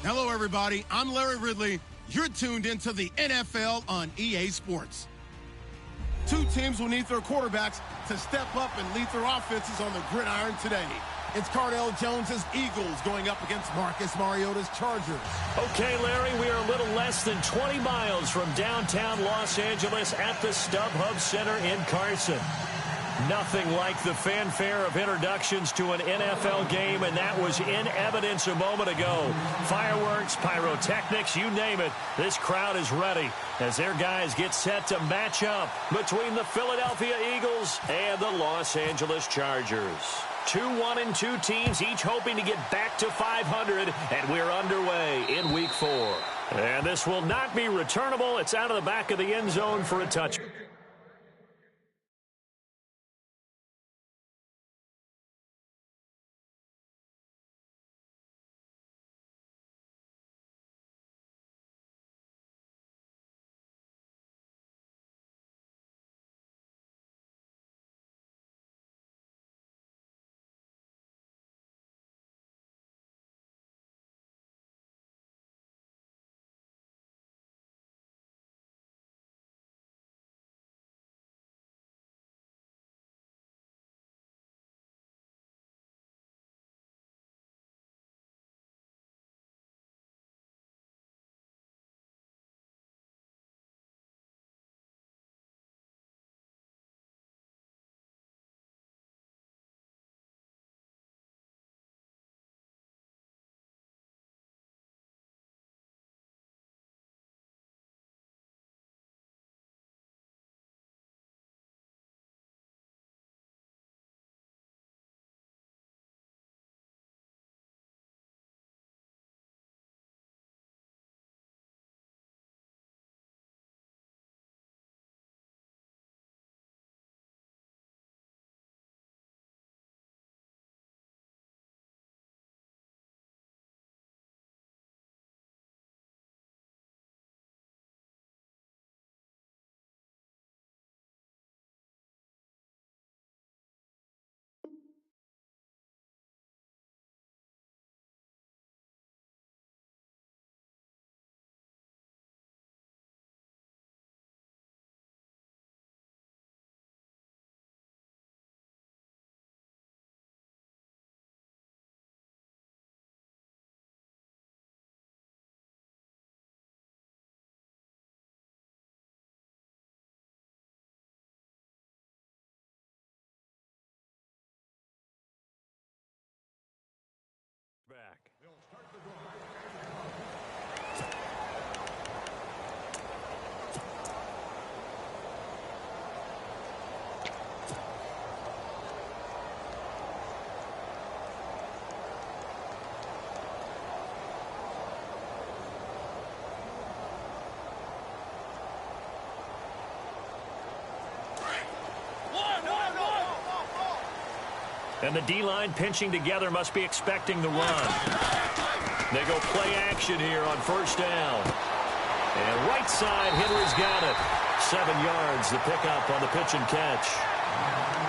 Hello, everybody. I'm Larry Ridley. You're tuned into the NFL on EA Sports. Two teams will need their quarterbacks to step up and lead their offenses on the gridiron today. It's Cardell Jones's Eagles going up against Marcus Mariota's Chargers. Okay, Larry, we are a little less than 20 miles from downtown Los Angeles at the StubHub Center in Carson. Nothing like the fanfare of introductions to an NFL game, and that was in evidence a moment ago. Fireworks, pyrotechnics, you name it. This crowd is ready as their guys get set to match up between the Philadelphia Eagles and the Los Angeles Chargers. 2-1-2 teams, each hoping to get back to 500, and we're underway in Week 4. And this will not be returnable. It's out of the back of the end zone for a touch. Back. And the D-line pinching together must be expecting the run. They go play action here on first down. And right side, Henry's got it. 7 yards, the pickup on the pitch and catch.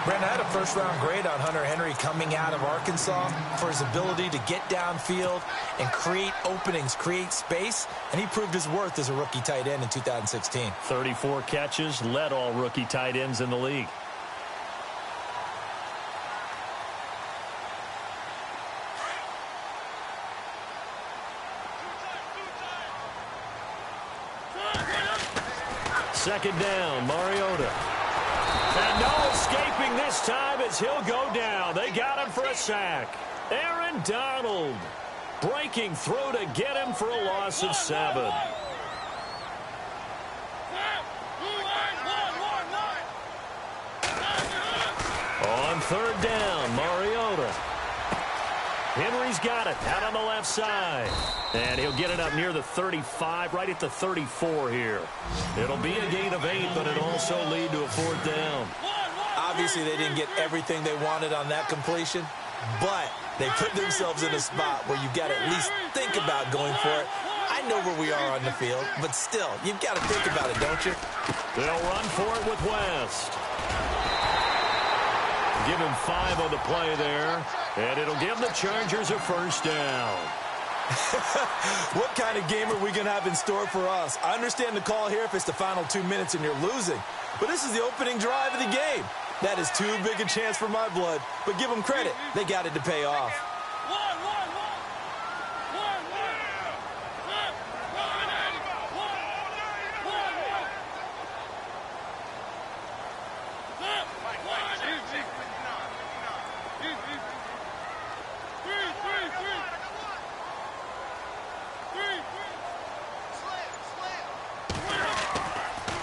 Brent, I had a first-round grade on Hunter Henry coming out of Arkansas for his ability to get downfield and create openings, create space, and he proved his worth as a rookie tight end in 2016. 34 catches, led all rookie tight ends in the league. Second down, Mariota. And no escaping this time as he'll go down. They got him for a sack. Aaron Donald breaking through to get him for a loss of 7. On third down, Mariota. Henry's got it out on the left side. And he'll get it up near the 35, right at the 34 here. It'll be a gain of 8, but it'll also lead to a fourth down. Obviously, they didn't get everything they wanted on that completion, but they put themselves in a spot where you've got to at least think about going for it. I know where we are on the field, but still, you've got to think about it, don't you? They'll run for it with West. Give him 5 on the play there, and it'll give the Chargers a first down. What kind of game are we going to have in store for us? I understand the call here if it's the final 2 minutes and you're losing. But this is the opening drive of the game. That is too big a chance for my blood. But give them credit. They got it to pay off.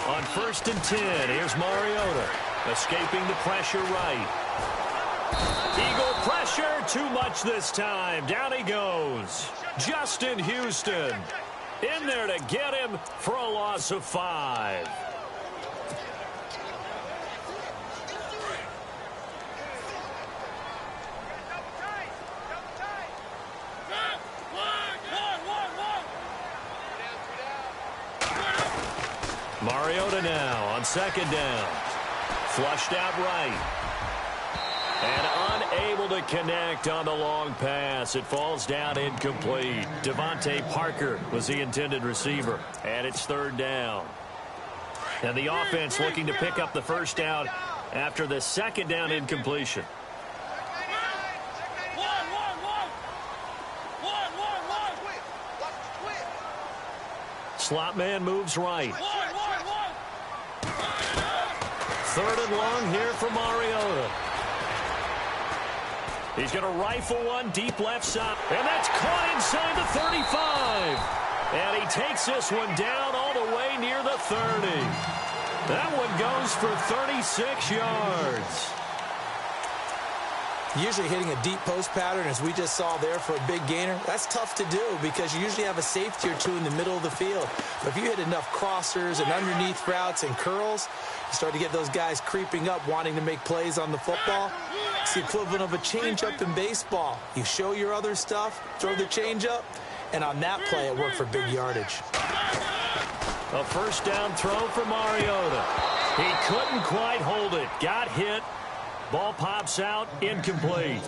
On 1st and 10, here's Mariota. Escaping the pressure right. Eagle pressure, too much this time. Down he goes. Justin Houston in there to get him for a loss of 5. Mariota now on 2nd down. Flushed out right. And unable to connect on the long pass. It falls down incomplete. Devontae Parker was the intended receiver. And it's 3rd down. And the offense looking to pick up the 1st down after the 2nd down incompletion. Slot man moves right. 3rd and long here for Mariota. He's going to rifle one deep left side. And that's caught inside the 35. And he takes this one down all the way near the 30. That one goes for 36 yards. Usually hitting a deep post pattern, as we just saw there, for a big gainer, that's tough to do because you usually have a safety or two in the middle of the field. But if you hit enough crossers and underneath routes and curls, you start to get those guys creeping up, wanting to make plays on the football. It's the equivalent of a changeup in baseball. You show your other stuff, throw the changeup, and on that play, it worked for big yardage. A 1st down throw for Mariota. He couldn't quite hold it. Got hit. Ball pops out, incomplete.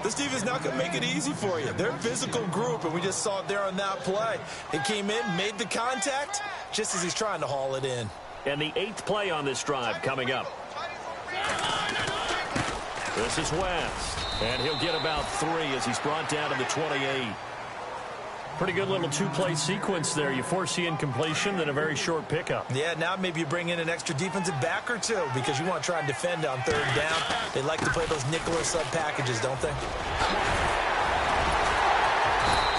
This defense is not going to make it easy for you. They're a physical group, and we just saw it there on that play. It came in, made the contact, just as he's trying to haul it in. And the 8th play on this drive coming up. This is West, and he'll get about 3 as he's brought down to the 28. Pretty good little 2-play sequence there. You force the incompletion, then a very short pickup. Yeah, now maybe you bring in an extra defensive back or two because you want to try and defend on 3rd down. They like to play those nickel or sub packages, don't they?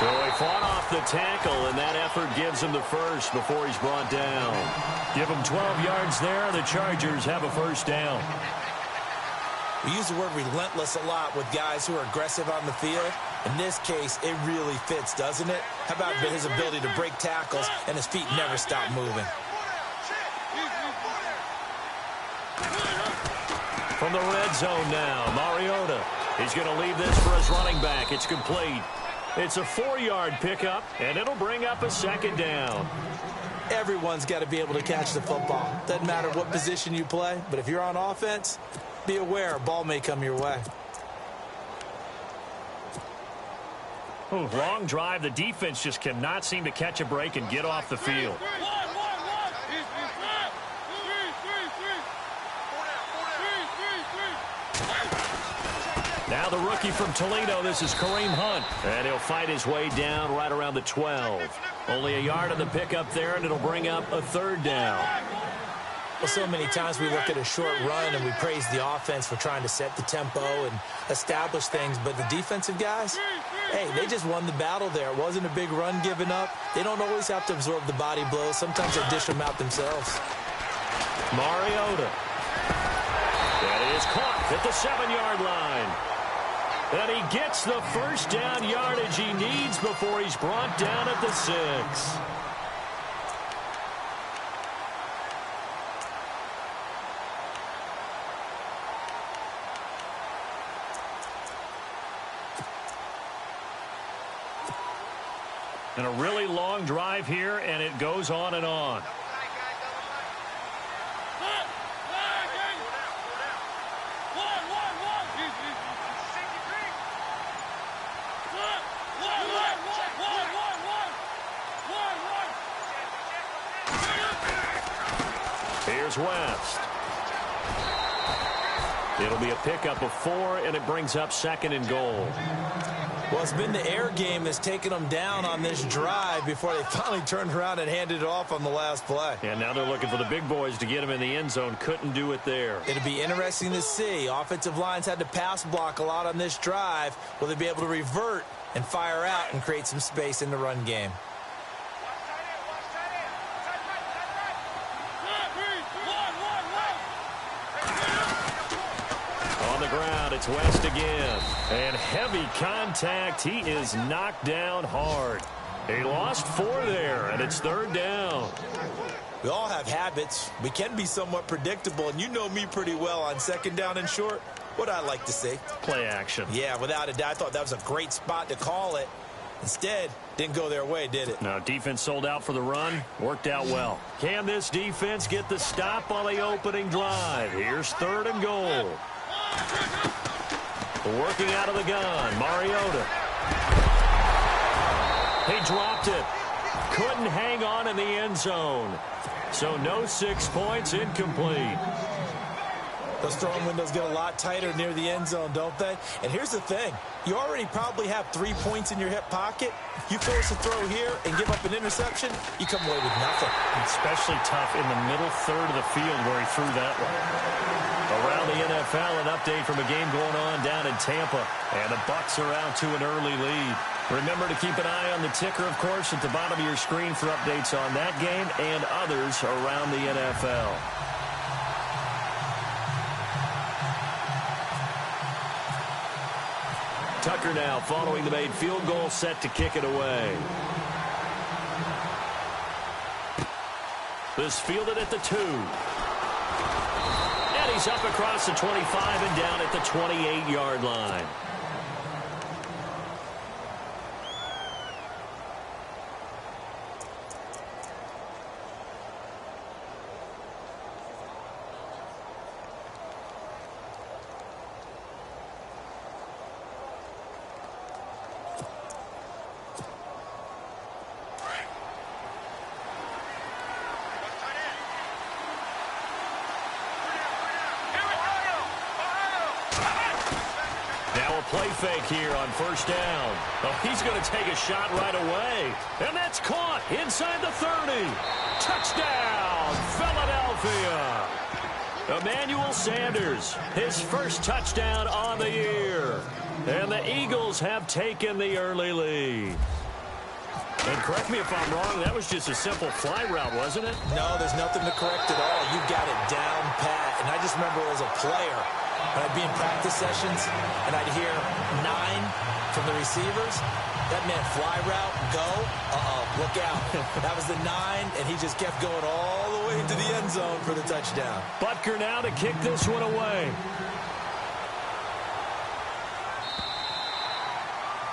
So he fought off the tackle, and that effort gives him the 1st before he's brought down. Give him 12 yards there. The Chargers have a 1st down. We use the word relentless a lot with guys who are aggressive on the field. In this case, it really fits, doesn't it? How about his ability to break tackles and his feet never stop moving? From the red zone now, Mariota. He's going to leave this for his running back. It's complete. It's a 4-yard pickup, and it'll bring up a 2nd down. Everyone's got to be able to catch the football. Doesn't matter what position you play, but if you're on offense, be aware a ball may come your way. Ooh, long drive. The defense just cannot seem to catch a break and get off the field. Now the rookie from Toledo, this is Kareem Hunt. And he'll fight his way down right around the 12. Only a yard on the pickup there, and it'll bring up a 3rd down. Well, so many times we look at a short run and we praise the offense for trying to set the tempo and establish things. But the defensive guys, hey, they just won the battle there. It wasn't a big run given up. They don't always have to absorb the body blows. Sometimes they dish them out themselves. Mariota. That is caught at the 7-yard line. And he gets the 1st down yardage he needs before he's brought down at the 6. And a really long drive here, and it goes on and on. Here's West. It'll be a pickup of 4, and it brings up 2nd and goal. Well, it's been the air game that's taken them down on this drive before they finally turned around and handed it off on the last play. And now they're looking for the big boys to get him in the end zone. Couldn't do it there. It'll be interesting to see. Offensive lines had to pass block a lot on this drive. Will they be able to revert and fire out and create some space in the run game? On the ground, it's West again. And heavy contact. He is knocked down hard. He lost 4 there, and it's 3rd down. We all have habits. We can be somewhat predictable, and you know me pretty well on 2nd down and short. What I like to see. Play action. Yeah, without a doubt. I thought that was a great spot to call it. Instead, didn't go their way, did it? Now, defense sold out for the run. Worked out well. Can this defense get the stop on the opening drive? Here's 3rd and goal. Working out of the gun, Mariota. He dropped it. Couldn't hang on in the end zone. So no 6 points, incomplete. Those throwing windows get a lot tighter near the end zone, don't they? And here's the thing. You already probably have 3 points in your hip pocket. You force a throw here and give up an interception, you come away with nothing. Especially tough in the middle third of the field where he threw that one. Around the NFL, an update from a game going on down in Tampa. And the Bucs are out to an early lead. Remember to keep an eye on the ticker, of course, at the bottom of your screen for updates on that game and others around the NFL. Tucker now following the made field goal, set to kick it away. This fielded at the 2. And he's up across the 25 and down at the 28-yard line. Play fake here on 1st down. Oh, he's going to take a shot right away. And that's caught inside the 30. Touchdown, Philadelphia. Emmanuel Sanders, his first touchdown on the year. And the Eagles have taken the early lead. And correct me if I'm wrong, that was just a simple fly route, wasn't it? No, there's nothing to correct at all. You got it down pat. And I just remember as a player, when I'd be in practice sessions and I'd hear 9 from the receivers, that meant fly route, go, look out. That was the 9, and he just kept going all the way into the end zone for the touchdown. Butker now to kick this one away.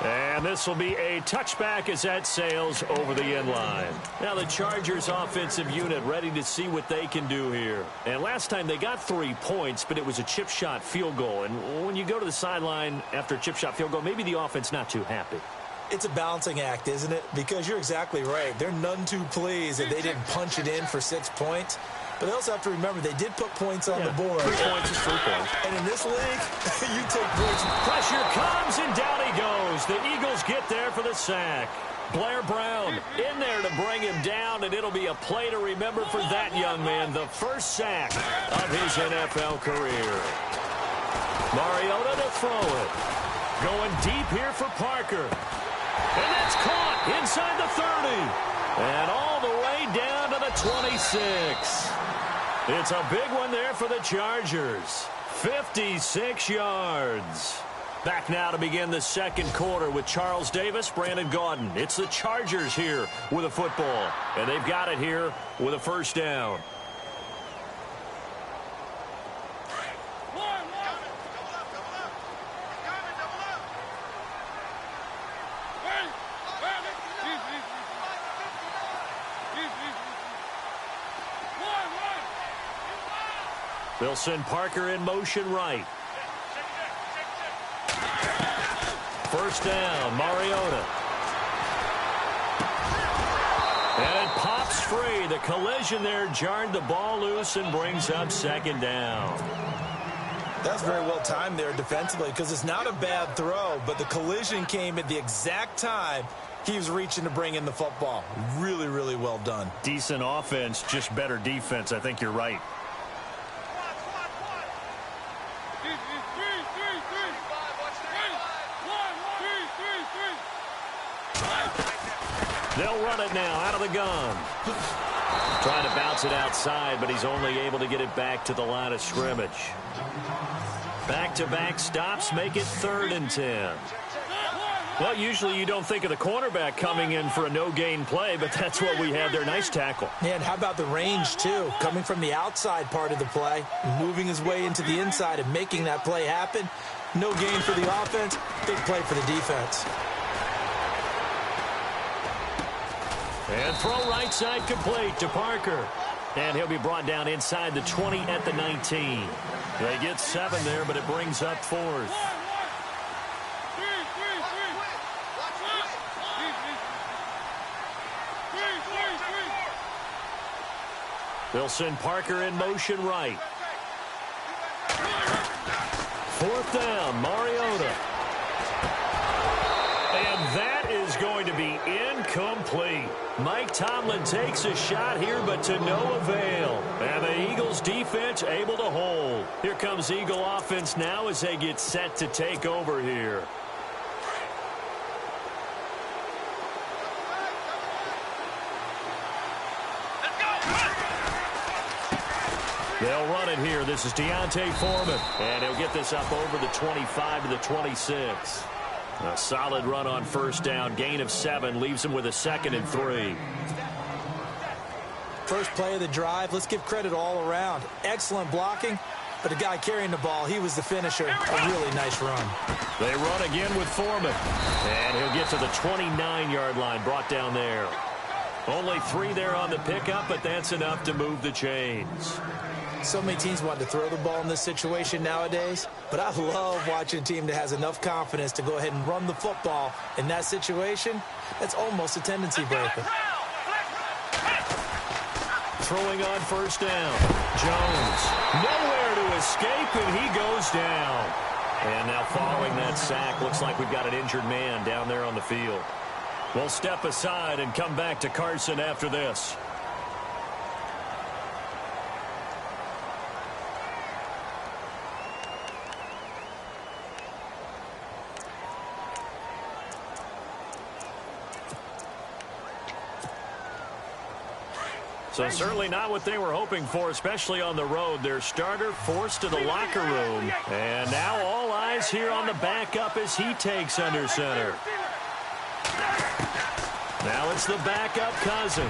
And this will be a touchback as that sails over the end line. Now the Chargers offensive unit ready to see what they can do here. And last time they got 3 points, but it was a chip shot field goal. And when you go to the sideline after a chip shot field goal, maybe the offense not too happy. It's a balancing act, isn't it? Because you're exactly right. They're none too pleased that they didn't punch it in for 6 points. But they also have to remember they did put points on the board. 3 points is 3 points. And in this league, you take points. Pressure comes, and down he goes. The Eagles get there for the sack. Blair Brown in there to bring him down, and it'll be a play to remember for that young man. The first sack of his NFL career. Mariota to throw it. Going deep here for Parker. And that's caught inside the 30. And all the way down to the 26. It's a big one there for the Chargers. 56 yards. Back now to begin the second quarter with Charles Davis, Brandon Gaudin. It's the Chargers here with a football. And they've got it here with a first down. They'll send Parker in motion right. First down, Mariota. And it pops free. The collision there jarred the ball loose and brings up second down. That's very well timed there defensively because it's not a bad throw, but the collision came at the exact time he was reaching to bring in the football. Really, really well done. Decent offense, just better defense. I think you're right. They'll run it now out of the gun. Trying to bounce it outside, but he's only able to get it back to the line of scrimmage. Back-to-back stops make it 3rd and 10. Well, usually you don't think of the cornerback coming in for a no-gain play, but that's what we had there. Nice tackle. Yeah, and how about the range, too? Coming from the outside part of the play, moving his way into the inside and making that play happen. No gain for the offense, big play for the defense. And throw right side complete to Parker. And he'll be brought down inside the 20 at the 19. They get 7 there, but it brings up 4th. They'll send Parker in motion right. 4th down, Mariota. And that is going to be incomplete. Mike Tomlin takes a shot here, but to no avail. And the Eagles defense able to hold. Here comes Eagle offense now as they get set to take over here. They'll run it here. This is Deontay Foreman. And he'll get this up over the 25 to the 26. A solid run on 1st down. Gain of 7 leaves him with a 2nd and 3. First play of the drive. Let's give credit all around. Excellent blocking, but the guy carrying the ball, he was the finisher. A really nice run. They run again with Foreman. And he'll get to the 29-yard line, brought down there. Only 3 there on the pickup, but that's enough to move the chains. So many teams want to throw the ball in this situation nowadays, but I love watching a team that has enough confidence to go ahead and run the football. In that situation, that's almost a tendency breaker. Throwing on 1st down. Jones. Nowhere to escape, and he goes down. And now following that sack, looks like we've got an injured man down there on the field. We'll step aside and come back to Carson after this. So certainly not what they were hoping for, especially on the road. Their starter forced to the locker room. And now all eyes here on the backup as he takes under center. Now it's the backup Cousins.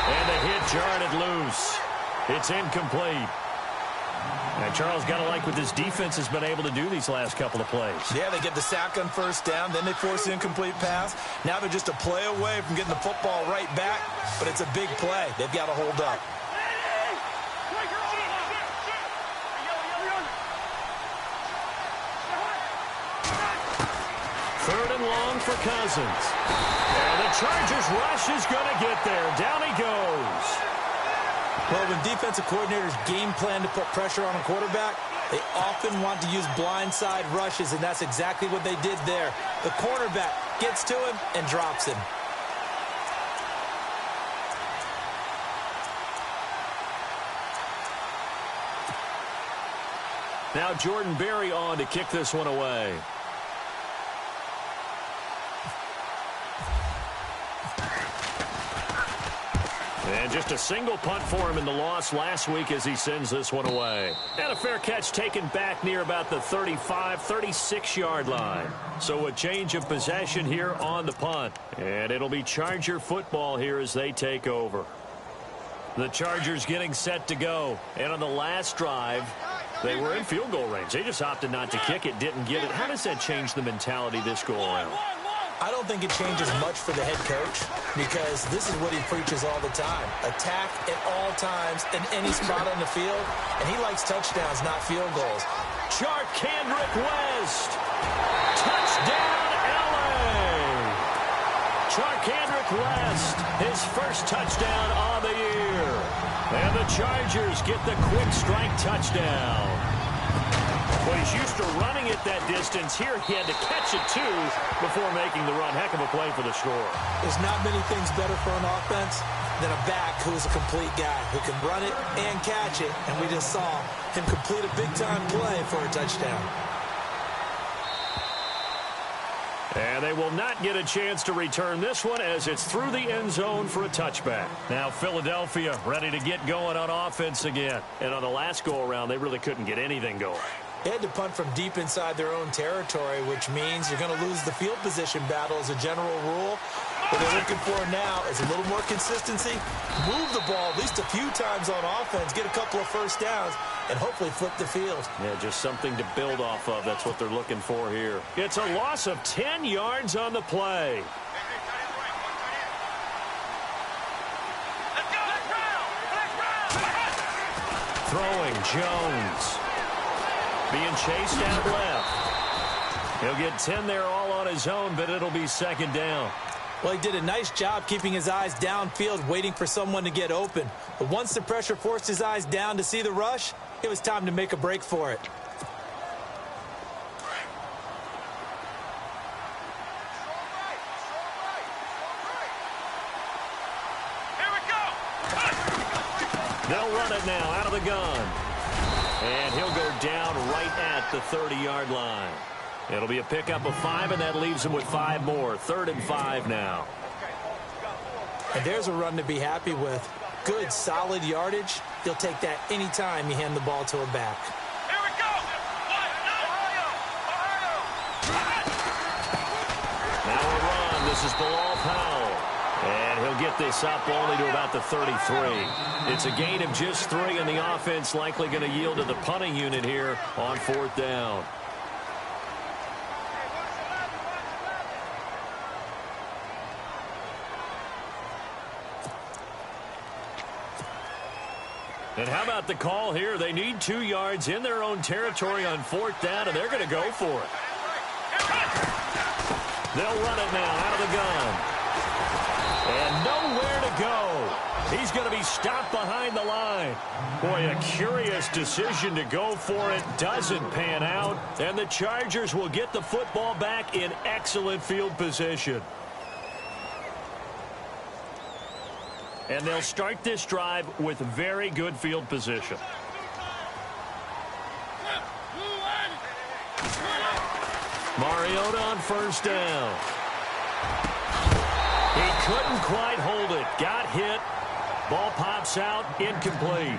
And the hit jarred it loose. It's incomplete. And Charles, got to like what this defense has been able to do these last couple of plays. Yeah, they get the sack on 1st down, then they force the incomplete pass. Now they're just a play away from getting the football right back, but it's a big play. They've got to hold up. Third and long for Cousins. And the Chargers rush is going to get there. Down he goes. Well, when defensive coordinators game plan to put pressure on a quarterback, they often want to use blindside rushes, and that's exactly what they did there. The cornerback gets to him and drops him. Now Jordan Berry on to kick this one away. And just a single punt for him in the loss last week as he sends this one away. And a fair catch taken back near about the 35, 36-yard line. So a change of possession here on the punt. And it'll be Charger football here as they take over. The Chargers getting set to go. And on the last drive, they were in field goal range. They just opted not to kick it, didn't get it. How does that change the mentality this go around? I don't think it changes much for the head coach because this is what he preaches all the time. Attack at all times in any spot on the field, and he likes touchdowns, not field goals. Kendrick West. Touchdown, L.A. Charkandrick West, his first touchdown on the year. And the Chargers get the quick strike touchdown. Well, he's used to running it that distance. Here he had to catch it, too, before making the run. Heck of a play for the score. There's not many things better for an offense than a back who's a complete guy who can run it and catch it. And we just saw him complete a big-time play for a touchdown. And they will not get a chance to return this one as it's through the end zone for a touchback. Now Philadelphia ready to get going on offense again. And on the last go-around, they really couldn't get anything going. They had to punt from deep inside their own territory, which means you're going to lose the field position battle as a general rule. What they're looking for now is a little more consistency, move the ball at least a few times on offense, get a couple of first downs, and hopefully flip the field. Yeah, just something to build off of. That's what they're looking for here. It's a loss of 10 yards on the play. Throwing Jones. Being chased out left. He'll get 10 there all on his own, but it'll be second down. Well, he did a nice job keeping his eyes downfield, waiting for someone to get open. But once the pressure forced his eyes down to see the rush, it was time to make a break for it. They'll run it now out of the gun. And he'll go down right at the 30-yard line. It'll be a pickup of 5, and that leaves him with 5 more. 3rd and 5 now. And there's a run to be happy with. Good, solid yardage. He'll take that any time you hand the ball to a back. Here we go. Now a run. This is Bilal Powell. And he'll get this up only to about the 33. It's a gain of just 3, and the offense likely going to yield to the punting unit here on 4th down. And how about the call here? They need 2 yards in their own territory on 4th down, and they're going to go for it. They'll run it now out of the gun. And nowhere to go. He's going to be stopped behind the line. Boy, a curious decision to go for it. Doesn't pan out. And the Chargers will get the football back in excellent field position. And they'll start this drive with very good field position. Mariota on 1st down. He couldn't quite hold it. Got hit. Ball pops out. Incomplete.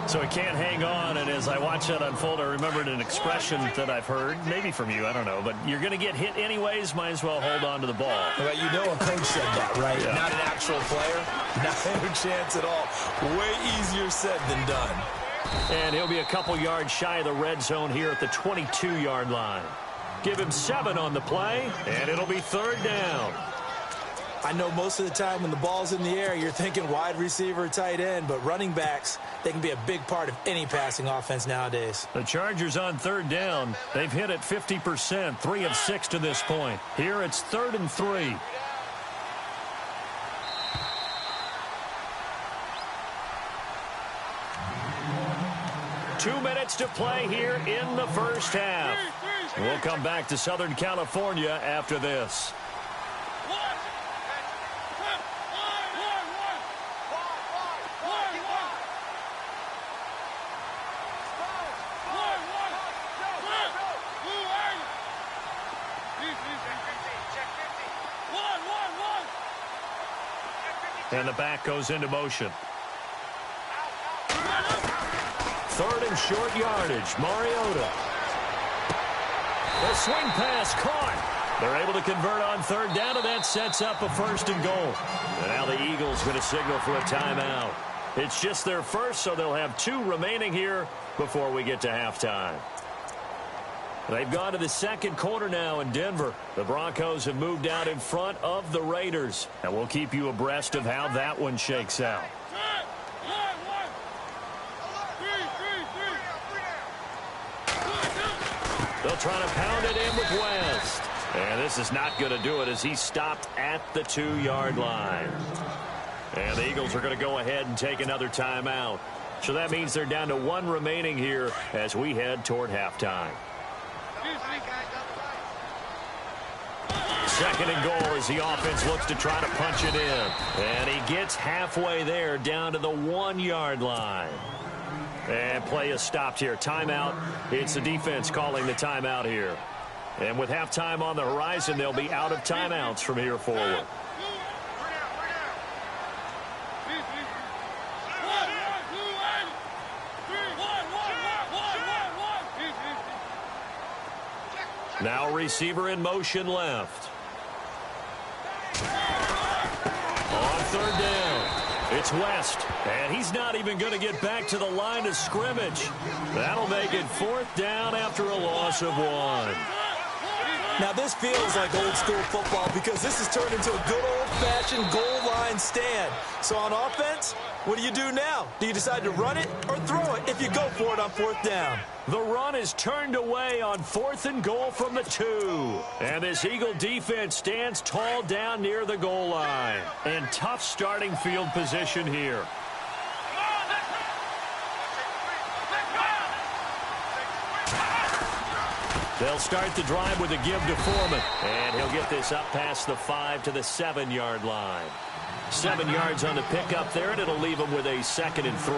So he can't hang on, and as I watch that unfold, I remembered an expression that I've heard, maybe from you, I don't know, but you're going to get hit anyways, might as well hold on to the ball. Well, you know a coach said that, right? Yeah. Not an actual player. No chance at all. Way easier said than done. And he'll be a couple yards shy of the red zone here at the 22-yard line. Give him 7 on the play, and it'll be 3rd down. I know most of the time when the ball's in the air, you're thinking wide receiver, tight end, but running backs, they can be a big part of any passing offense nowadays. The Chargers on 3rd down. They've hit it 50%, 3 of 6 to this point. Here it's 3rd and 3. Two minutes to play here in the first half. We'll come back to Southern California after this. And the back goes into motion. 3rd and short yardage. Mariota. The swing pass caught. They're able to convert on 3rd down, and that sets up a 1st and goal. And now the Eagles going to signal for a timeout. It's just their first, so they'll have 2 remaining here before we get to halftime. They've gone to the 2nd quarter now in Denver. The Broncos have moved out in front of the Raiders. And we'll keep you abreast of how that one shakes out. They'll try to pound it in with West. And this is not going to do it as he stopped at the 2-yard line. And the Eagles are going to go ahead and take another timeout. So that means they're down to 1 remaining here as we head toward halftime. Second and goal as the offense looks to try to punch it in. And he gets halfway there down to the 1-yard line. And play is stopped here. Timeout. It's the defense calling the timeout here. And with halftime on the horizon, they'll be out of timeouts from here forward. Now receiver in motion left. On third down, it's West, and he's not even going to get back to the line of scrimmage. That'll make it 4th down after a loss of 1. Now, this feels like old-school football because this has turned into a good old-fashioned goal line stand. So on offense, what do you do now? Do you decide to run it or throw it if you go for it on 4th down? The run is turned away on 4th and goal from the 2. And this Eagle defense stands tall down near the goal line. And tough starting field position here. They'll start the drive with a give to Foreman. And he'll get this up past the 5 to the 7-yard line. 7 yards on the pickup there, and it'll leave him with a 2nd and 3.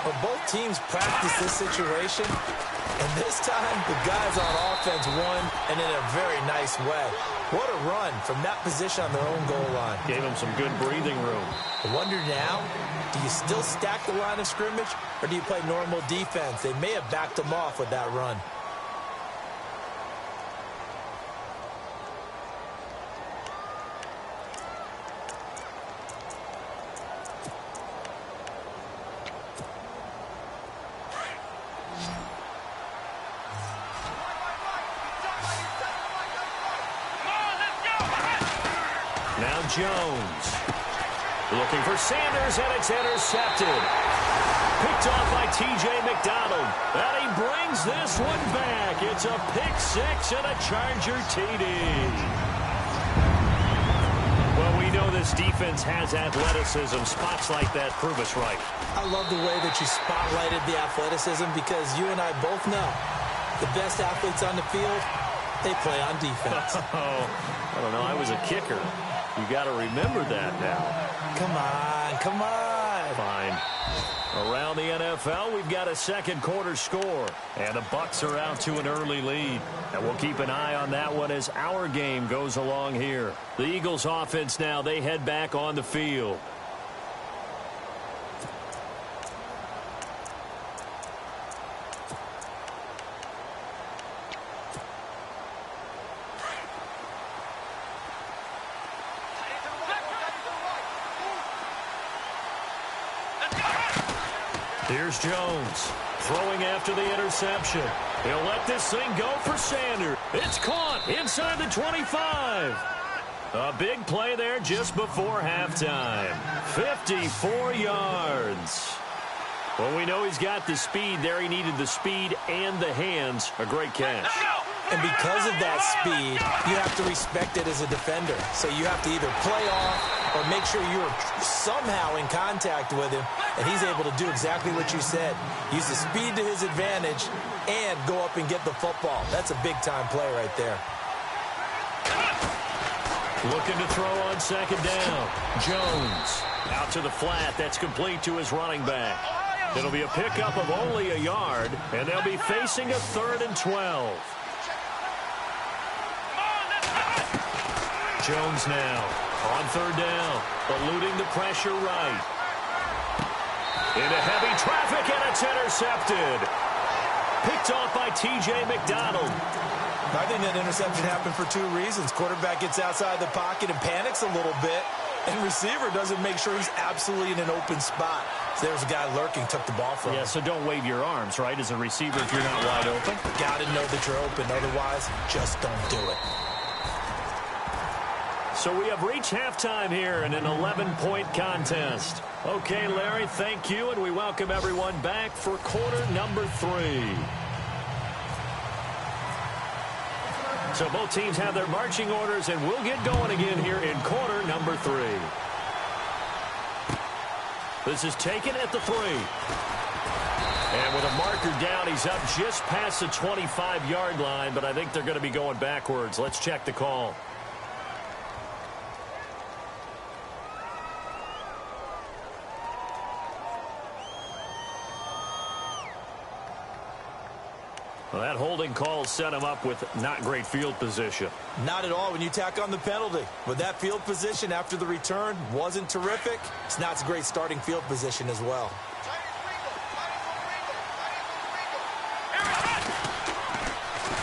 Well, both teams practice this situation, and this time the guys on offense won, and in a very nice way. What a run from that position on their own goal line. Gave them some good breathing room. I wonder now, do you still stack the line of scrimmage, or do you play normal defense? They may have backed them off with that run. Jones looking for Sanders, and it's intercepted. Picked off by T.J. McDonald, and he brings this one back. It's a pick-6 and a Charger TD. Well, we know this defense has athleticism. Spots like that prove us right. I love the way that you spotlighted the athleticism because you and I both know the best athletes on the field, they play on defense. I don't know. I was a kicker. You got to remember that now. Come on, come on. Fine. Around the NFL, we've got a second quarter score, and the Bucs are out to an early lead. And we'll keep an eye on that one as our game goes along here. The Eagles offense now, they head back on the field. Here's Jones throwing after the interception. He'll let this thing go for Sanders. It's caught inside the 25. A big play there just before halftime. 54 yards. Well, we know he's got the speed there. He needed the speed and the hands. A great catch. And because of that speed, you have to respect it as a defender. So you have to either play off or make sure you're somehow in contact with him, and he's able to do exactly what you said. Use the speed to his advantage and go up and get the football. That's a big-time play right there. Looking to throw on second down. Jones out to the flat. That's complete to his running back. It'll be a pickup of only a yard, and they'll be facing a 3rd and 12. Jones now on third down, eluding the pressure right. Into heavy traffic, and it's intercepted. Picked off by T.J. McDonald. I think that interception happened for 2 reasons. Quarterback gets outside the pocket and panics a little bit, and receiver doesn't make sure he's absolutely in an open spot. So there's a guy lurking, took the ball from him. Yeah, so don't wave your arms, right, as a receiver if you're not wide open. Got to know that you're open. Otherwise, just don't do it. So we have reached halftime here in an 11-point contest. Okay, Larry, thank you, and we welcome everyone back for quarter number 3. So both teams have their marching orders, and we'll get going again here in quarter number 3. This is taken at the 3. And with a marker down, he's up just past the 25-yard line, but I think they're going to be going backwards. Let's check the call. Well, that holding call set him up with not great field position. Not at all when you tack on the penalty. But that field position after the return wasn't terrific. It's not a great starting field position as well.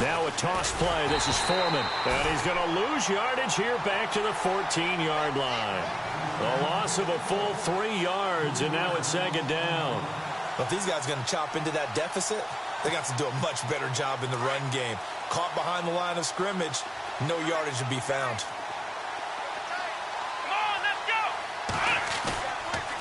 Now a toss play. This is Foreman. And he's going to lose yardage here back to the 14-yard line. A loss of a full 3 yards, and now it's second down. But these guys are going to chop into that deficit. They got to do a much better job in the run game. Caught behind the line of scrimmage, no yardage to be found. Come on, let's go!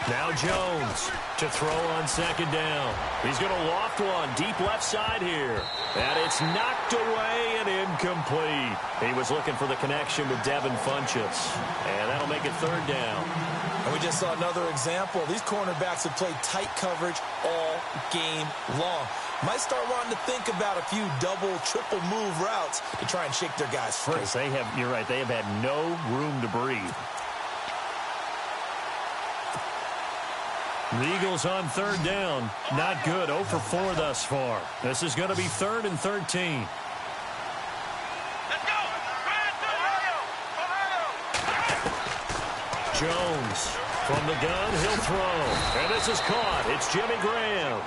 Now Jones to throw on second down. He's going to loft one deep left side here. And it's knocked away and incomplete. He was looking for the connection with Devin Funchess. And that'll make it third down. And we just saw another example. These cornerbacks have played tight coverage all game long. Might start wanting to think about a few double, triple move routes to try and shake their guys free. They have, you're right, they have had no room to breathe. The Eagles on third down. Not good. 0 for 4 thus far. This is going to be 3rd and 13. Let's go! Jones from the gun. He'll throw. And this is caught. It's Jimmy Graham.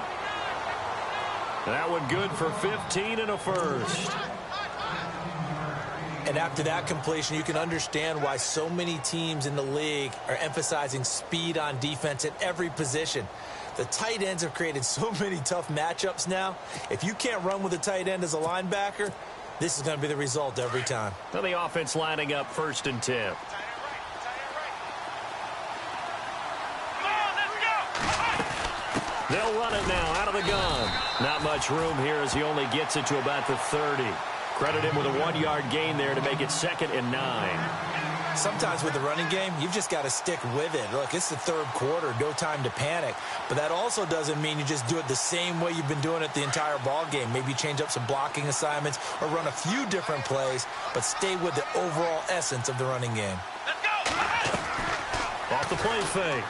That one good for 15 and a first. And after that completion, you can understand why so many teams in the league are emphasizing speed on defense at every position. The tight ends have created so many tough matchups now. If you can't run with a tight end as a linebacker, this is going to be the result every time. Well, the offense lining up 1st and 10. They'll run it now out of the gun. Not much room here as he only gets it to about the 30. Credit him with a 1-yard gain there to make it 2nd and 9. Sometimes with the running game, you've just got to stick with it. Look, it's the 3rd quarter, no time to panic. But that also doesn't mean you just do it the same way you've been doing it the entire ball game. Maybe change up some blocking assignments or run a few different plays, but stay with the overall essence of the running game. Let's go! Off the play fake.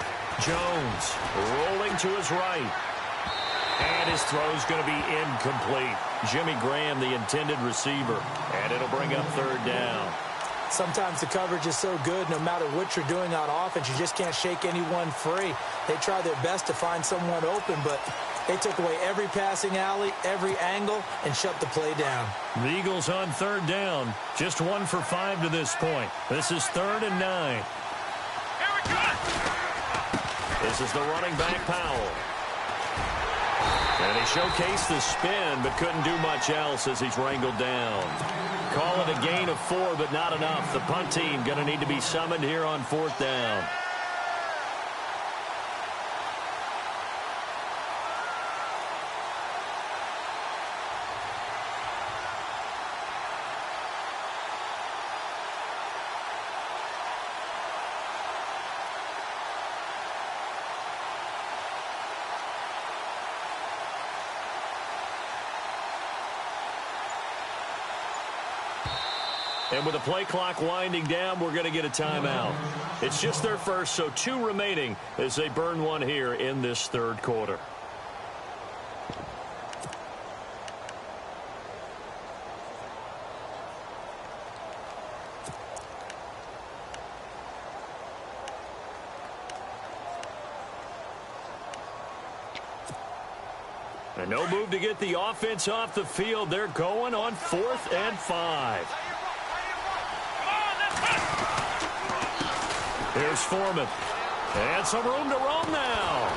Jones rolling to his right. And his throw's going to be incomplete. Jimmy Graham, the intended receiver. And it'll bring up 3rd down. Sometimes the coverage is so good, no matter what you're doing on offense, you just can't shake anyone free. They try their best to find someone open, but they took away every passing alley, every angle, and shut the play down. The Eagles on 3rd down. Just 1 for 5 to this point. This is 3rd and 9. Here we go! This is the running back, Powell. And he showcased the spin, but couldn't do much else as he's wrangled down. Call it a gain of 4, but not enough. The punt team going to need to be summoned here on 4th down. And with the play clock winding down, we're going to get a timeout. It's just their first, so 2 remaining as they burn one here in this 3rd quarter. And no move to get the offense off the field. They're going on 4th and 5. Here's Foreman. And some room to roam now.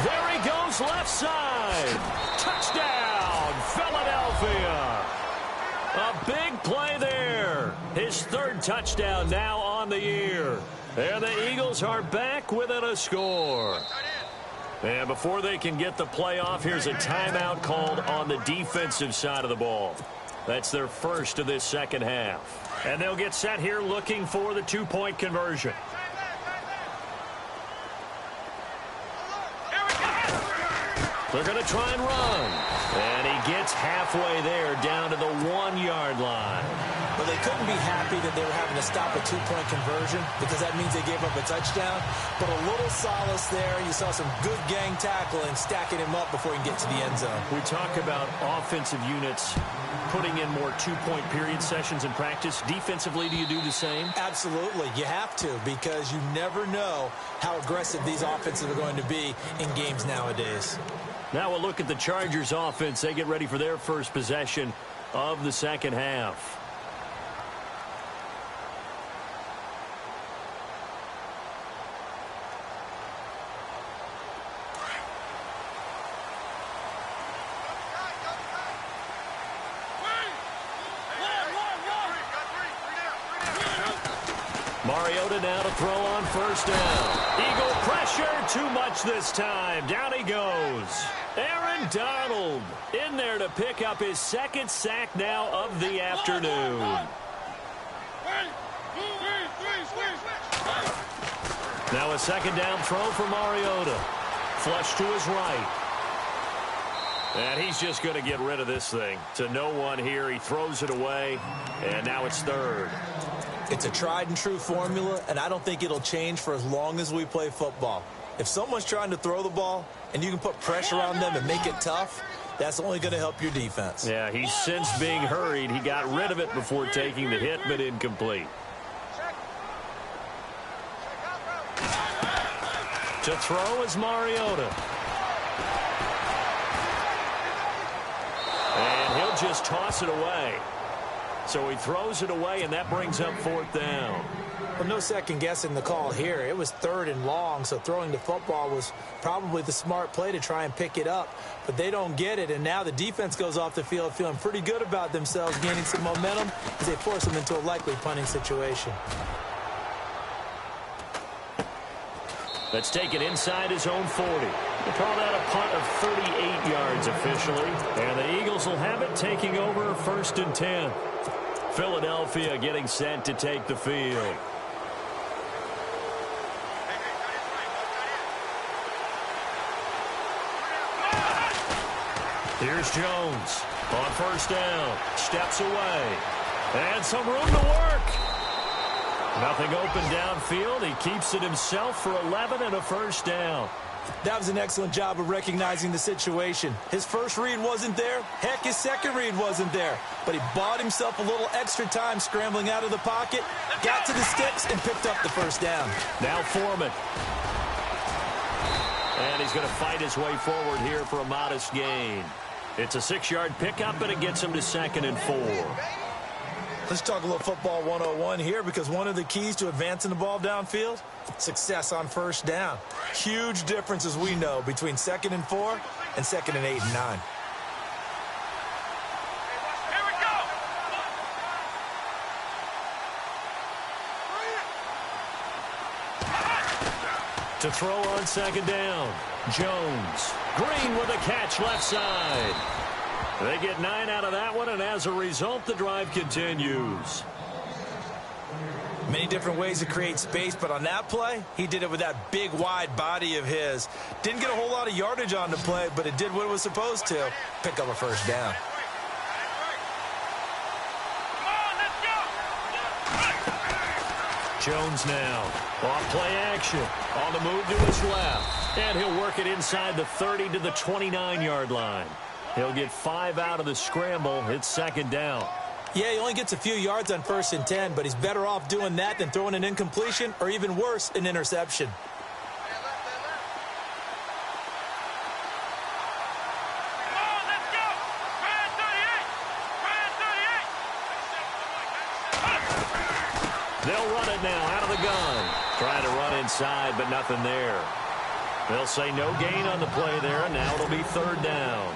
There he goes left side. Touchdown, Philadelphia. A big play there. His 3rd touchdown now on the year. And the Eagles are back within a score. And before they can get the play off, here's a timeout called on the defensive side of the ball. That's their first of this second half. And they'll get set here looking for the two-point conversion. They're going to try and run. And he gets halfway there down to the 1-yard line. Well, they couldn't be happy that they were having to stop a two-point conversion because that means they gave up a touchdown. But a little solace there. You saw some good gang tackling, stacking him up before he can get to the end zone. We talk about offensive units putting in more two-point period sessions in practice. Defensively, do you do the same? Absolutely. You have to because you never know how aggressive these offenses are going to be in games nowadays. Now we'll look at the Chargers offense. They get ready for their first possession of the second half. Mariota now to throw on first down. Eagle pressure, too much this time. Down he goes. Aaron Donald in there to pick up his second sack now of the afternoon. Now a second down throw for Mariota. Flush to his right. And he's just going to get rid of this thing. To no one here. He throws it away. And now it's third. It's a tried-and-true formula, and I don't think it'll change for as long as we play football. If someone's trying to throw the ball and you can put pressure on them and make it tough, that's only going to help your defense. Yeah, he's since being hurried. He got rid of it before taking the hit, but incomplete. To throw is Mariota. And he'll just toss it away. So he throws it away, and that brings up fourth down. Well, no second guessing the call here. It was third and long, so throwing the football was probably the smart play to try and pick it up. But they don't get it, and now the defense goes off the field feeling pretty good about themselves, gaining some momentum as they force them into a likely punting situation. That's taken inside his own 40. They call that a punt of 38 yards officially. And the Eagles will have it taking over first and 10. Philadelphia getting set to take the field. Here's Jones on first down. Steps away. And some room to work. Nothing open downfield. He keeps it himself for 11 and a first down. That was an excellent job of recognizing the situation. His first read wasn't there. Heck, his second read wasn't there. But he bought himself a little extra time scrambling out of the pocket, got to the sticks, and picked up the first down. Now Foreman. And he's going to fight his way forward here for a modest gain. It's a 6-yard pickup, and it gets him to 2nd and 4. Let's talk a little football 101 here because one of the keys to advancing the ball downfield, success on first down. Huge difference, as we know, between 2nd and 4 and 2nd and 8 and 9. Here we go. To throw on second down, Jones. Green with a catch left side. They get 9 out of that one, and as a result, the drive continues. Many different ways to create space, but on that play, he did it with that big, wide body of his. Didn't get a whole lot of yardage on the play, but it did what it was supposed to. Pick up a first down. Jones now. Off play action. On the move to his left. And he'll work it inside the 30 to the 29-yard line. He'll get 5 out of the scramble. It's second down. Yeah, he only gets a few yards on 1st and 10, but he's better off doing that than throwing an incompletion or even worse, an interception. They'll run it now out of the gun. Trying to run inside, but nothing there. They'll say no gain on the play there, and now it'll be 3rd down.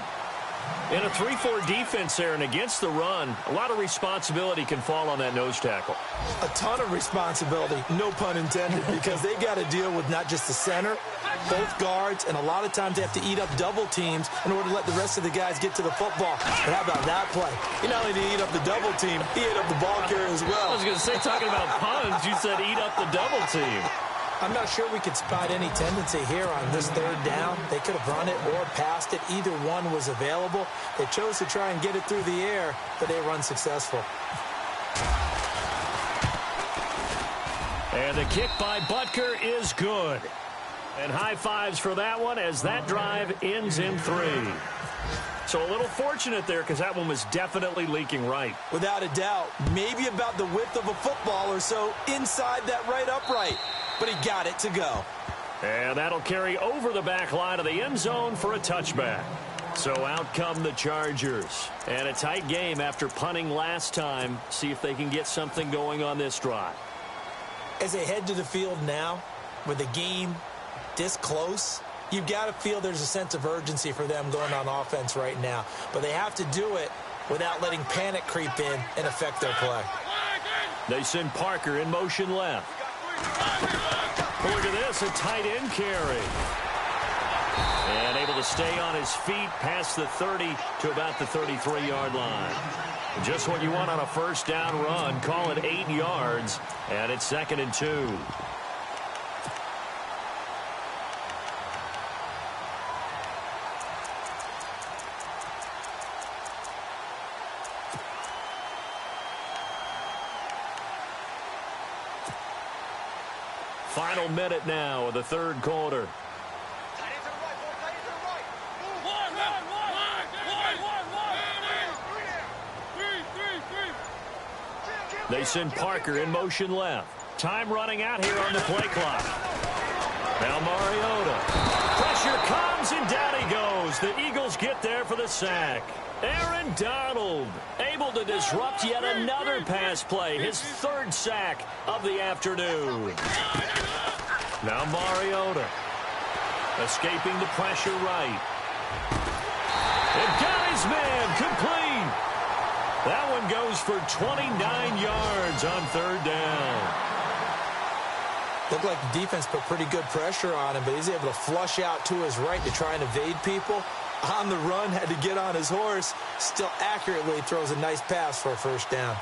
In a 3-4 defense there and against the run, a lot of responsibility can fall on that nose tackle. A ton of responsibility, no pun intended, because they've got to deal with not just the center, both guards, and a lot of times they have to eat up double teams in order to let the rest of the guys get to the football. But how about that play? He not only did he eat up the double team, he ate up the ball carrier as well. I was going to say, talking about puns, you said eat up the double team. I'm not sure we could spot any tendency here on this third down. They could have run it or passed it. Either one was available. They chose to try and get it through the air, but they were unsuccessful. And the kick by Butker is good. And high fives for that one as that drive ends in 3. So a little fortunate there because that one was definitely leaking right. Without a doubt, maybe about the width of a football or so inside that right upright. But he got it to go. And that'll carry over the back line of the end zone for a touchback. So out come the Chargers. And a tight game after punting last time. See if they can get something going on this drive. As they head to the field now, with the game this close, you've got to feel there's a sense of urgency for them going on offense right now. But they have to do it without letting panic creep in and affect their play. They send Parker in motion left. Look at this, a tight end carry. And able to stay on his feet past the 30 to about the 33-yard line. Just what you want on a first down run. Call it 8 yards, and it's 2nd and 2. Final minute now of the third quarter. They send Parker in motion left. Time running out here on the play clock. Now Mariota. Pressure comes and down he goes. The Eagles get there for the sack. Aaron Donald able to disrupt yet another pass play. His 3rd sack of the afternoon. Now Mariota. Escaping the pressure right. And got his man complete. That one goes for 29 yards on 3rd down. Looked like the defense put pretty good pressure on him, but he's able to flush out to his right to try and evade people. On the run, had to get on his horse. Still accurately throws a nice pass for a first down.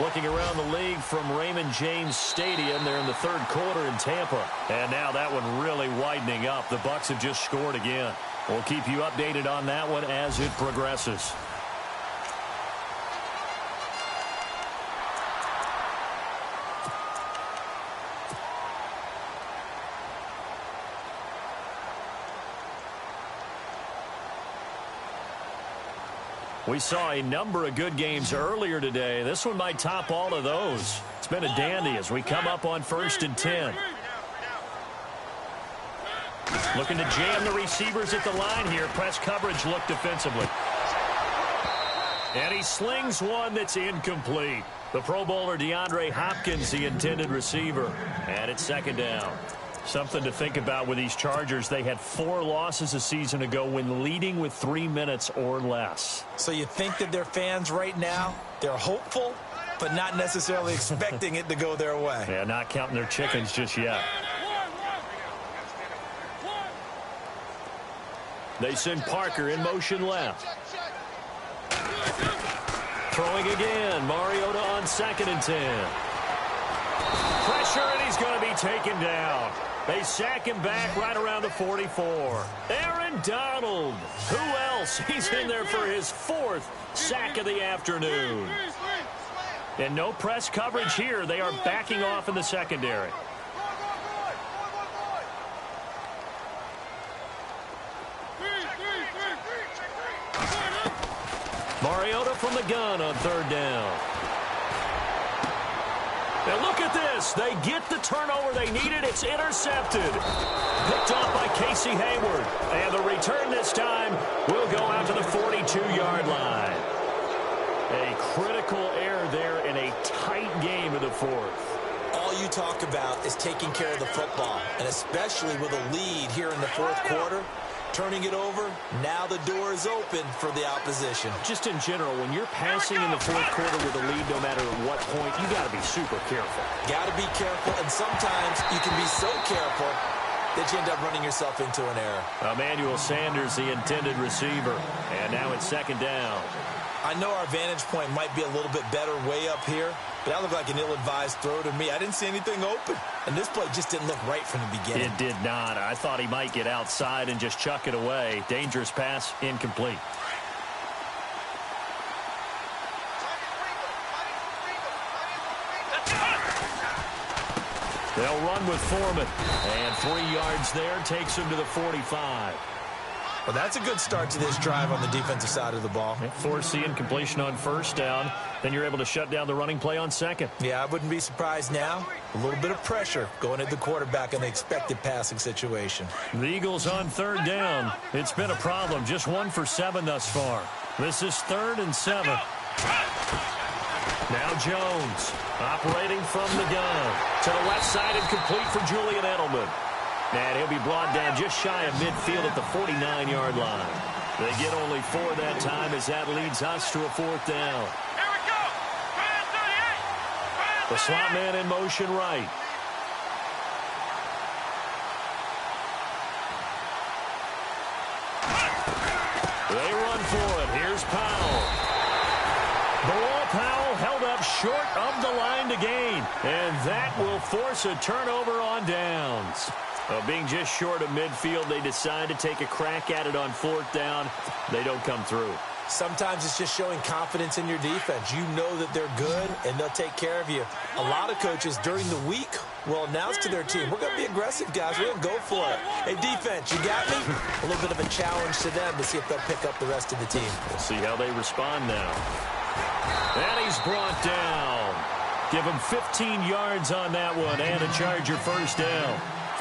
Looking around the league from Raymond James Stadium, they're in the 3rd quarter in Tampa. And now that one really widening up. The Bucs have just scored again. We'll keep you updated on that one as it progresses. We saw a number of good games earlier today. This one might top all of those. It's been a dandy as we come up on 1st and 10. Looking to jam the receivers at the line here. Press coverage look defensively. And he slings one that's incomplete. The Pro Bowler DeAndre Hopkins, the intended receiver. And it's 2nd down. Something to think about with these Chargers. They had 4 losses a season ago when leading with 3 minutes or less. So you think that their fans right now, they're hopeful, but not necessarily expecting it to go their way. Yeah, not counting their chickens just yet. They send Parker in motion left. Throwing again. Mariota on 2nd and 10. Pressure, and he's going to be taken down. They sack him back right around the 44. Aaron Donald. Who else? He's in there for his 4th sack of the afternoon. And no press coverage here. They are backing off in the secondary. Mariota from the gun on 3rd down. Now look at this. They get the turnover they needed. It's intercepted. Picked off by Casey Hayward. And the return this time will go out to the 42-yard line. A critical error there in a tight game of the 4th. All you talk about is taking care of the football, and especially with a lead here in the 4th quarter. turning it over. Now the door is open for the opposition. Just in general, when you're passing in the fourth quarter with a lead, no matter what point, you got to be super careful. Got to be careful, and sometimes you can be so careful that you end up running yourself into an error. Emmanuel Sanders, the intended receiver, and now it's second down. I know our vantage point might be a little bit better way up here, but that looked like an ill-advised throw to me. I didn't see anything open, and this play just didn't look right from the beginning. It did not. I thought he might get outside and just chuck it away. Dangerous pass, incomplete. They'll run with Foreman, and 3 yards there takes him to the 45. Well, that's a good start to this drive on the defensive side of the ball. Force the incompletion on first down. Then you're able to shut down the running play on second. Yeah, I wouldn't be surprised now. A little bit of pressure going at the quarterback in the expected passing situation. The Eagles on third down. It's been a problem. Just 1 for 7 thus far. This is 3rd and 7. Now Jones operating from the gun. To the left side and complete for Julian Edelman. And he'll be brought down just shy of midfield at the 49-yard line. They get only 4 that time as that leads us to a 4th down. Here we go. The slot man in motion right. They run for it. Here's Powell. Bilal Powell held up short of the line to gain. And that will force a turnover on downs. Being just short of midfield, they decide to take a crack at it on 4th down. They don't come through. Sometimes it's just showing confidence in your defense. You know that they're good, and they'll take care of you. A lot of coaches during the week will announce to their team, we're going to be aggressive, guys. We're going to go for it. Hey, defense, you got me? A little bit of a challenge to them to see if they'll pick up the rest of the team. We'll see how they respond now. And he's brought down. Give him 15 yards on that one and a Charger first down.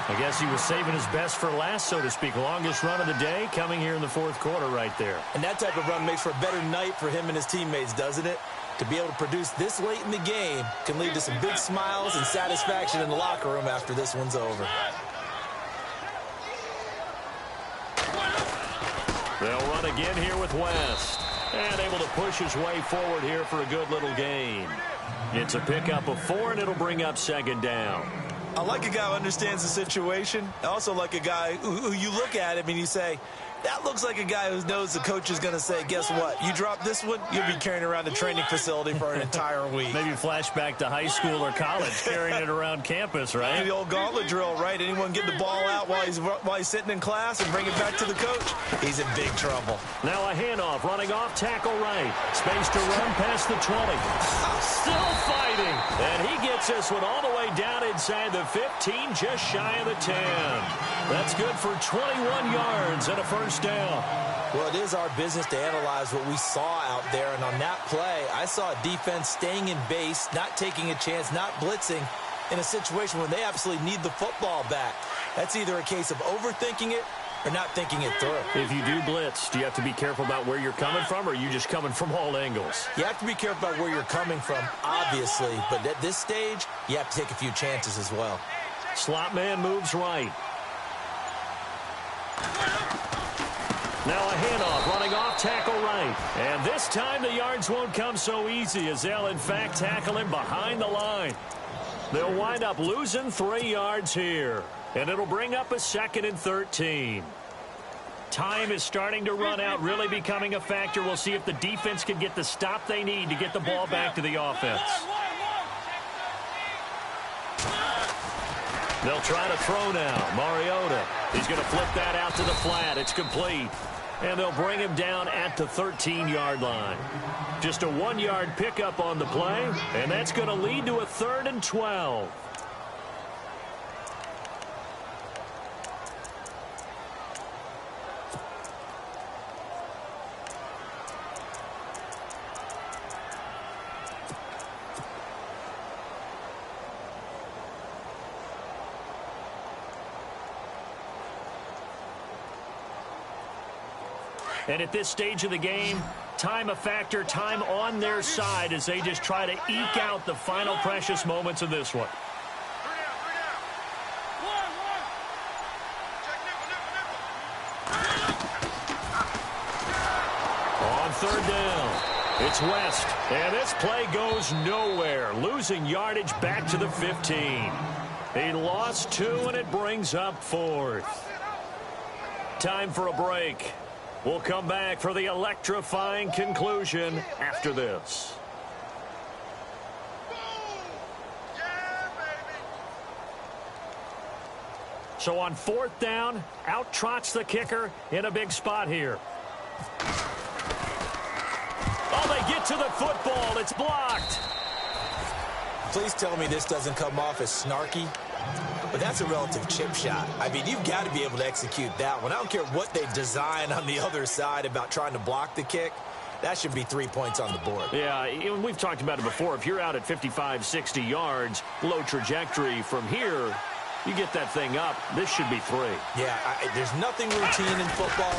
I guess he was saving his best for last, so to speak. Longest run of the day coming here in the 4th quarter right there. And that type of run makes for a better night for him and his teammates, doesn't it? To be able to produce this late in the game can lead to some big smiles and satisfaction in the locker room after this one's over. They'll run again here with West. And able to push his way forward here for a good little gain. It's a pickup of 4, and it'll bring up second down. I like a guy who understands the situation. I also like a guy who you look at him and you say, that looks like a guy who knows the coach is going to say, guess what? You drop this one, you'll be carrying around the training facility for an entire week. Maybe flashback to high school or college, carrying it around campus, right? The old gauntlet drill, right? Anyone get the ball out while he's sitting in class and bring it back to the coach? He's in big trouble. Now a handoff, running off, tackle right. Space to run past the 20. Still fighting. And he gets this one all the way down inside the 15, just shy of the 10. That's good for 21 yards and a first down. Well, it is our business to analyze what we saw out there. And on that play, I saw a defense staying in base, not taking a chance, not blitzing in a situation where they absolutely need the football back. That's either a case of overthinking it or not thinking it through. If you do blitz, do you have to be careful about where you're coming from, or are you just coming from all angles? You have to be careful about where you're coming from, obviously. But at this stage, you have to take a few chances as well. Slot man moves right. Now a handoff, running off, tackle right. And this time the yards won't come so easy as they'll, in fact, tackle him behind the line. They'll wind up losing 3 yards here. And it'll bring up a 2nd and 13. Time is starting to run out, really becoming a factor. We'll see if the defense can get the stop they need to get the ball back to the offense. They'll try to throw now. Mariota. He's going to flip that out to the flat. It's complete. And they'll bring him down at the 13-yard line. Just a 1-yard pickup on the play, and that's going to lead to a 3rd and 12. And at this stage of the game, time a factor, time on their side as they just try to eke out the final precious moments of this one. third down. It's West, and this play goes nowhere, losing yardage back to the 15. He lost 2, and it brings up 4th. Time for a break. We'll come back for the electrifying conclusion after this. So on 4th down, out trots the kicker in a big spot here. Oh, they get to the football. It's blocked. Please tell me this doesn't come off as snarky, but that's a relative chip shot. I mean, you've got to be able to execute that one. I don't care what they design on the other side about trying to block the kick. That should be 3 points on the board. Yeah, we've talked about it before. If you're out at 55, 60 yards, low trajectory from here, you get that thing up, this should be 3. Yeah, there's nothing routine in football,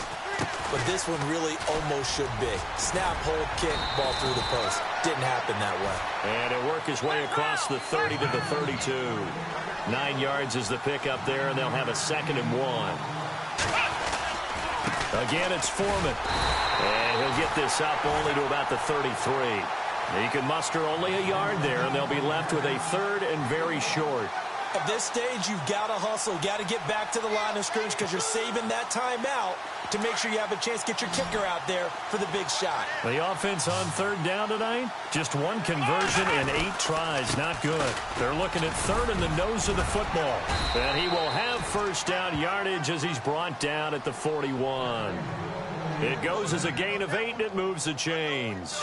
but this one really almost should be. Snap, hold, kick, ball through the post. Didn't happen that way. And he'll work his way across the 30 to the 32. 9 yards is the pickup there, and they'll have a 2nd and 1. Again, it's Foreman. And he'll get this up only to about the 33. He can muster only a yard there, and they'll be left with a 3rd and very short. At this stage, you've got to hustle, got to get back to the line of scrimmage because you're saving that timeout to make sure you have a chance to get your kicker out there for the big shot. The offense on 3rd down tonight, just 1 conversion and 8 tries. Not good. They're looking at 3rd in the nose of the football. And he will have 1st down yardage as he's brought down at the 41. It goes as a gain of 8, and it moves the chains.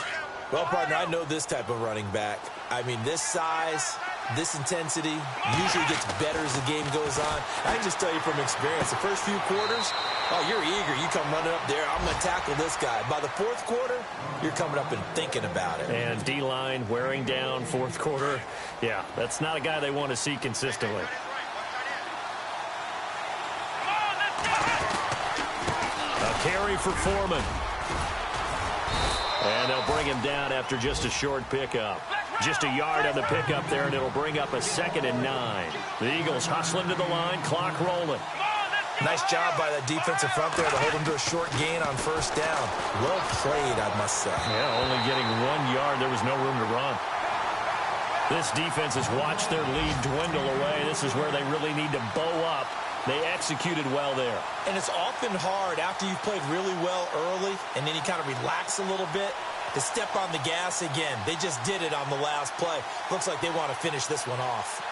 Well, partner, I know this type of running back. I mean, this size, this intensity usually gets better as the game goes on. I can just tell you from experience, the first few quarters, oh, you're eager. You come running up there, I'm going to tackle this guy. By the 4th quarter, you're coming up and thinking about it. And D-line wearing down 4th quarter. Yeah, that's not a guy they want to see consistently. A carry for Foreman. And they'll bring him down after just a short pickup. Just a yard on the pickup there, and it'll bring up a 2nd and 9. The Eagles hustling to the line, clock rolling. Nice job by the defensive front there to hold him to a short gain on 1st down. Well played, I must say. Yeah, only getting 1 yard. There was no room to run. This defense has watched their lead dwindle away. This is where they really need to bow up. They executed well there. And it's often hard after you've played really well early and then you kind of relax a little bit to step on the gas again. They just did it on the last play. Looks like they want to finish this one off.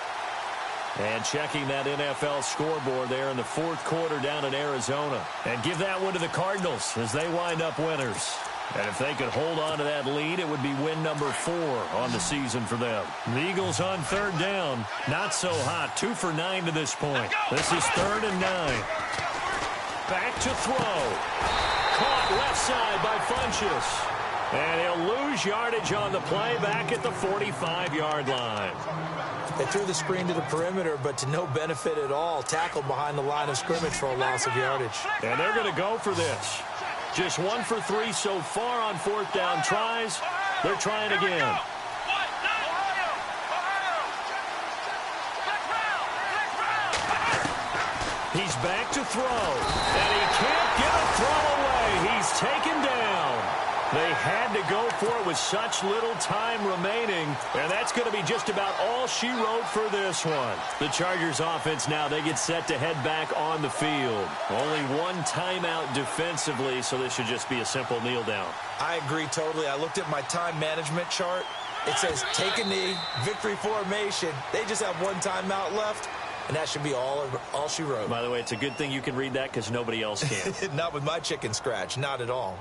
And checking that NFL scoreboard there in the 4th quarter down in Arizona. And give that one to the Cardinals as they wind up winners. And if they could hold on to that lead, it would be win number 4 on the season for them. The Eagles on 3rd down. Not so hot. 2 for 9 to this point. This is 3rd and 9. Back to throw. Caught left side by Funchess. And he'll lose yardage on the play back at the 45-yard line. They threw the screen to the perimeter, but to no benefit at all. Tackled behind the line of scrimmage for a loss of yardage. And they're going to go for this. Just 1 for 3 so far on 4th down tries. They're trying again. He's back to throw. And he can't get a throw away. He's taken down. They had to go for it with such little time remaining, and that's going to be just about all she wrote for this one. The Chargers offense now, they get set to head back on the field. Only 1 timeout defensively, so this should just be a simple kneel down. I agree totally. I looked at my time management chart. It says take a knee, victory formation. They just have 1 timeout left, and that should be all she wrote. By the way, it's a good thing you can read that because nobody else can. Not with my chicken scratch, not at all.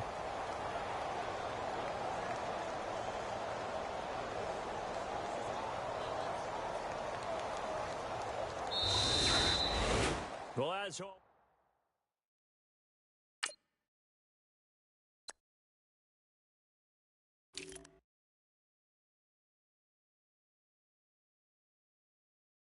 Well, as